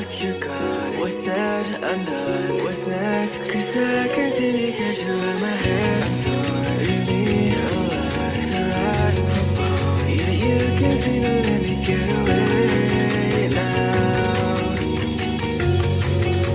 left, you're gone. What's said, undone, what's next? Cause I continue to catch you in my head. I'm torn, leave me alone to ride from home. Yeah, you continue to let me get away now.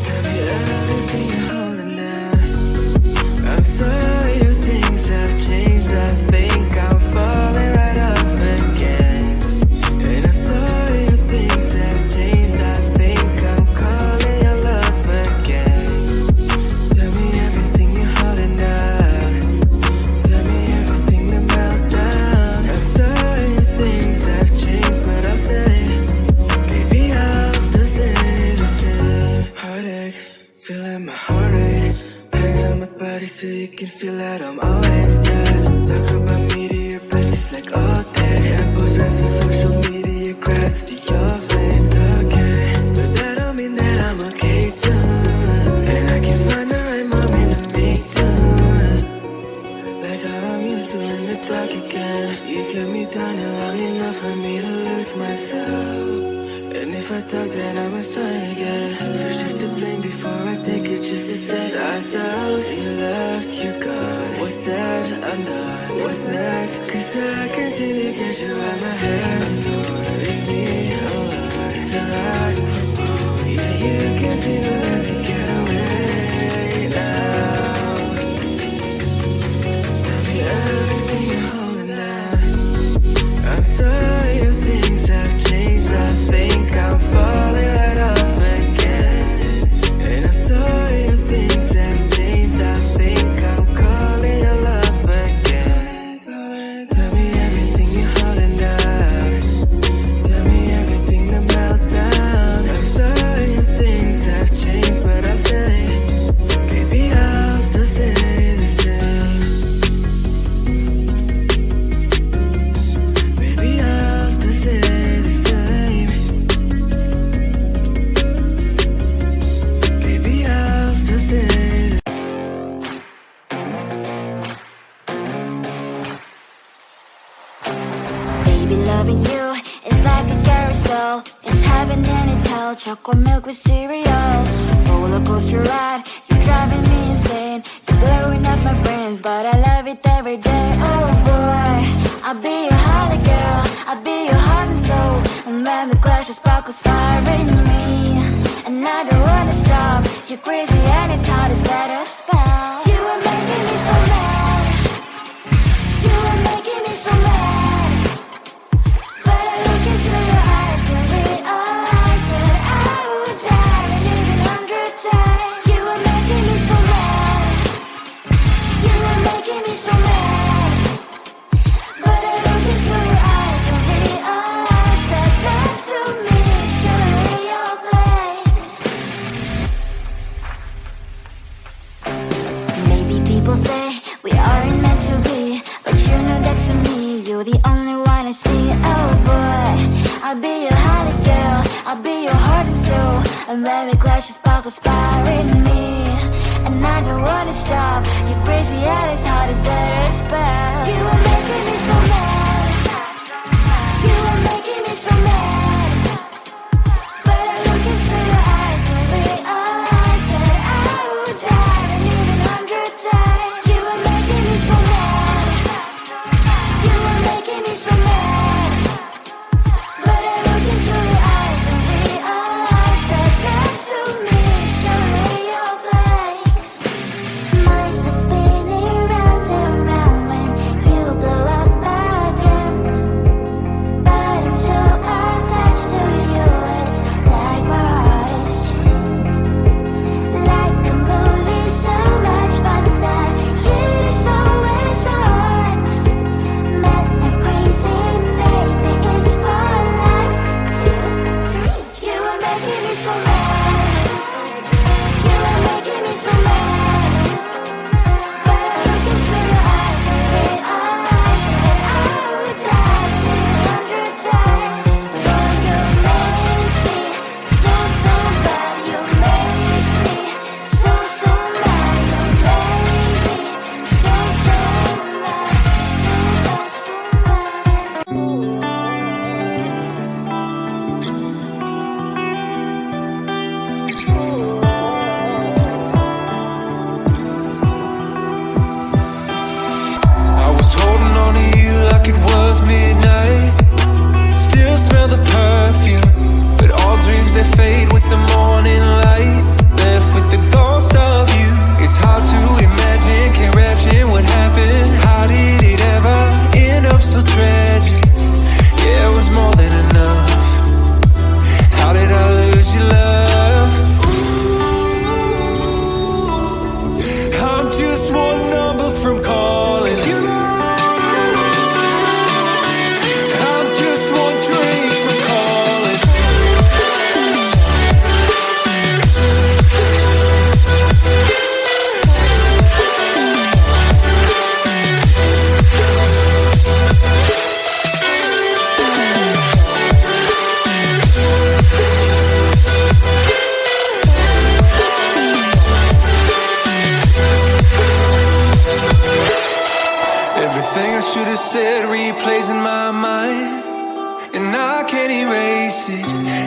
Tell me everything you're holding down. I'm sorry if things have changed. I think I'm falling right off again. And I'm sorry if things have changed. I think I'm calling your love again. Tell me everything you're holding down. Tell me everything to melt down. I'm sorry if things have changed, but I'll stay. Baby, I'll still stay the same. Heartache, feeling my heart rate. Hands on my body so you can feel that I'm always there. Talk about me to your besties like all day. And post friends on social media, grabs to your face. Okay, but that don't mean that I'm okay too. And I can find the right moment to make do. Like how I'm used to in the dark again. You kept me down long enough for me to lose myself. And if I talk, then I must try again. So shift the blame before I take it just to save ourselves. You left, you're gone. What's said, undone, what's next? Cause I continue to get you out my head. I'm torn, leave me alone to ride from home. Yeah, you continue to let me get away now. Tell me everything you're holding down. I'm sorry if things have changed. I think I'm falling right off again. And I'm sorry if things have changed. I think I'm calling your love again. Tell me everything you're holding down. Tell me everything to melt down. I'm sorry if things have changed, but I'll stay. Baby, I'll still stay the same. Baby, I'll still stay the same. Baby, I'll still stay the Baby, loving you is like a carousel. It's heaven and it's hell. Chocolate milk with cereal. Roller coaster ride. You're driving me insane. You're blowing up my brains, but I love it every day. Oh boy, I'll be your holly girl. I'll be your heart and soul. And when the clash, the sparkles fire in me. And I don't wanna stop. You're crazy and it's hard to let us go. You are making me so mad. You are making me so mad. But I look into your eyes and realize that I would die and even 100 times. You are making me so mad. You are making me so mad. But I look into your eyes and realize that that's to me surely your place. Maybe people say we aren't meant to be, but you know that to me you're the only one I see. Oh boy, I'll be your holly girl. I'll be your heart and soul. And when we clash, the sparkles fire in me. And I don't wanna stop. You're crazy and as hard as that spell. You are making me so mad. You are making me so mad. But I look into your eyes and realize that I would die and even 100 times. You are making me so mad. You are making me so mad. But I look into your eyes and realize that that's to me surely your place. Mind is spinning round and round when you blow up my you said replays in my mind, and I can't erase it.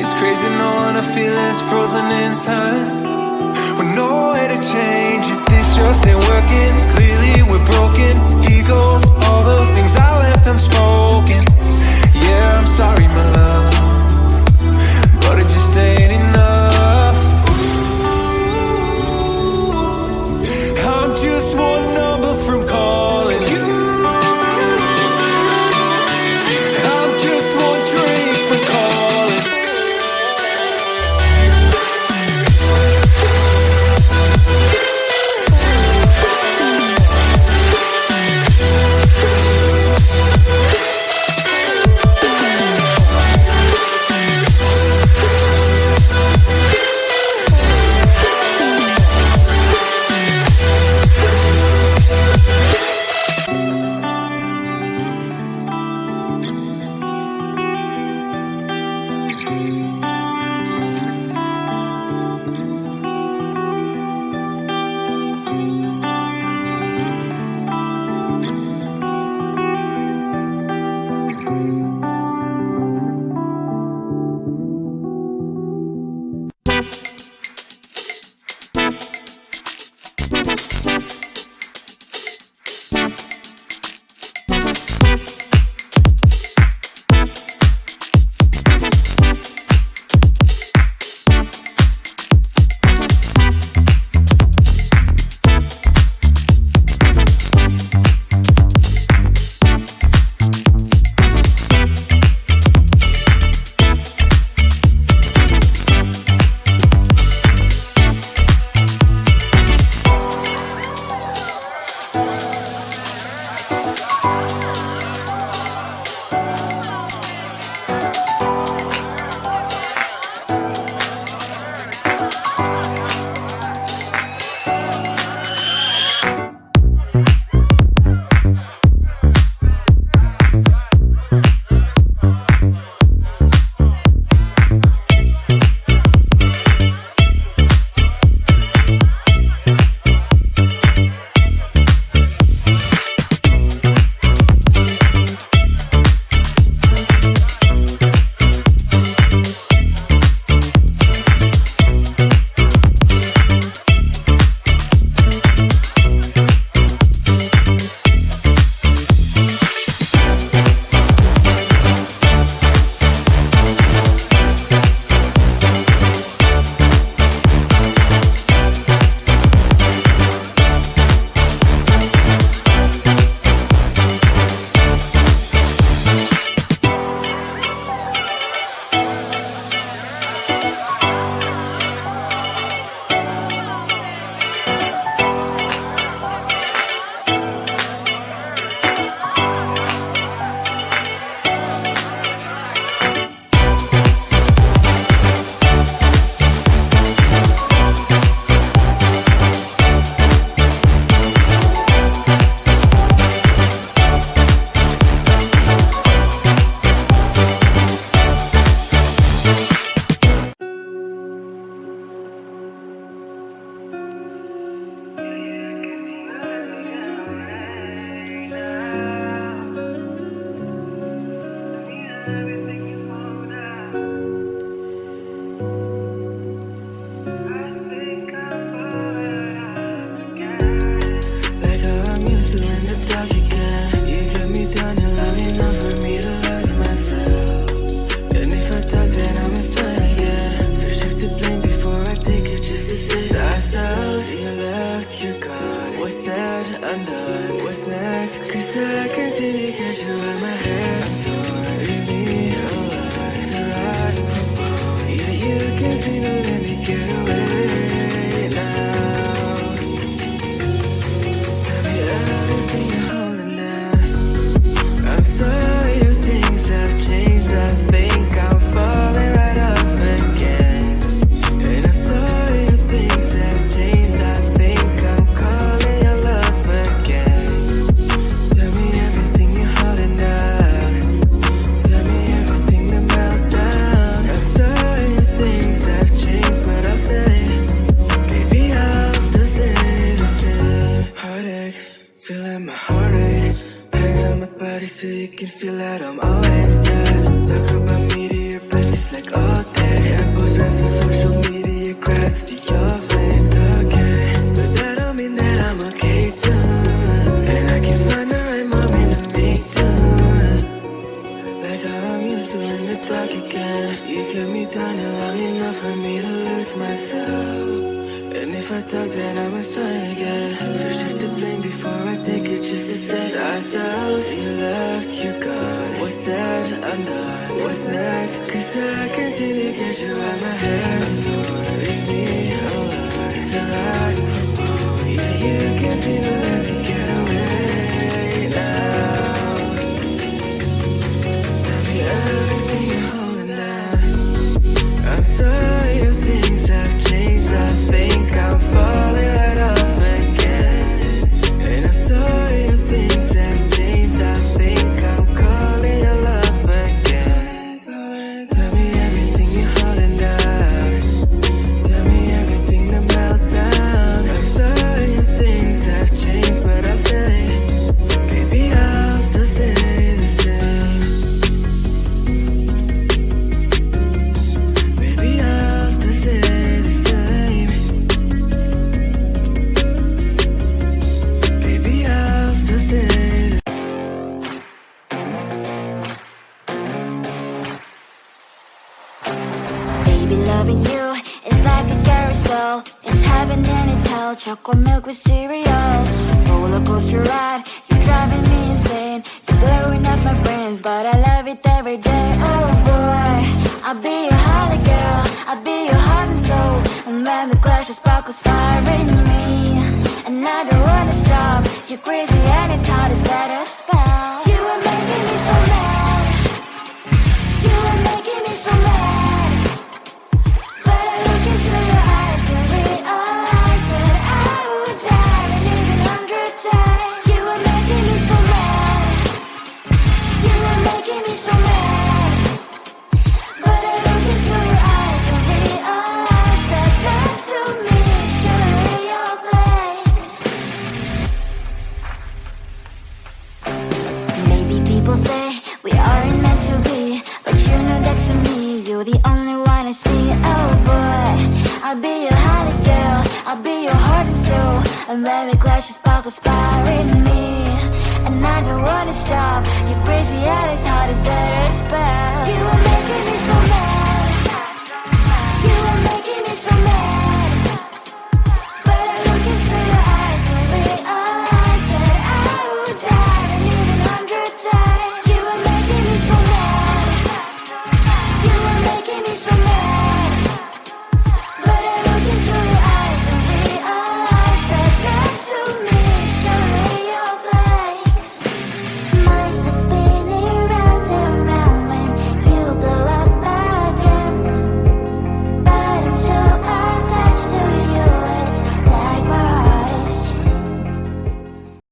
It's crazy knowing I feel it's frozen in time, with no way to change it. This just ain't working. Clearly we're broken. Egos, all the things I left unspoken. Yeah, I'm sorry, my love, but it just ain't enough. I'm just one number from calling you. I'm just one drink from calling. undone. What's next? 'Cause I continue to catch you in my head. I'm torn, leave me alone to ride from home. Yeah, you can see no let me get away now. Tell me everything you're holding down. I'm sorry if things have changed. I think I'm falling right off again. And I'm sorry if things have changed. I think I'm calling your love again. Tell me everything you're holding down. lost in the dark again. You kept me down long enough for me to lose myself. And if I talk, then I must try again. So shift the blame before I take it, just to save ourselves. You left, you gone. What's said, undone. What's next? Cause I can't seem to get you out my head. I'm torn, leave me alone till I can from home. Yeah, you can't seem to let me get away now. Tell me everything you're holding down. I'm sorry if things have changed. I think I'm falling right off again. And I'm sorry if things have changed. I think I'm calling your love again. Tell me everything you're holding down. Tell me everything to melt down. I'm sorry if things have changed, but I'll stay. Baby, I'll still stay the same. Baby, I'll still stay the same. Baby, I'll still stay the Baby, loving you is like a carousel. It's heaven and it's hell. Chocolate milk with cereal. Roller coaster ride. You're driving me insane. You're blowing up my brains, but I love it every day. Oh boy, I'll be your holly girl. I'll be your heart and soul. And when we clash, the sparkles fire in me. And I don't wanna stop. You're crazy and it's hard as let us go. You are making me so mad. You are making me so mad. But I look into your eyes and realize that I would die and even 100 times. You are making me so mad. You are making me so mad. But I look into your eyes and realize that that's to me surely your place. Maybe people say we aren't meant to be, but you know that to me you're the only one I see. Oh boy, I'll be your holly girl. I'll be your heart and soul. And when we clash, the sparkles fire in me. And I don't wanna stop. You're crazy and it's hard as let us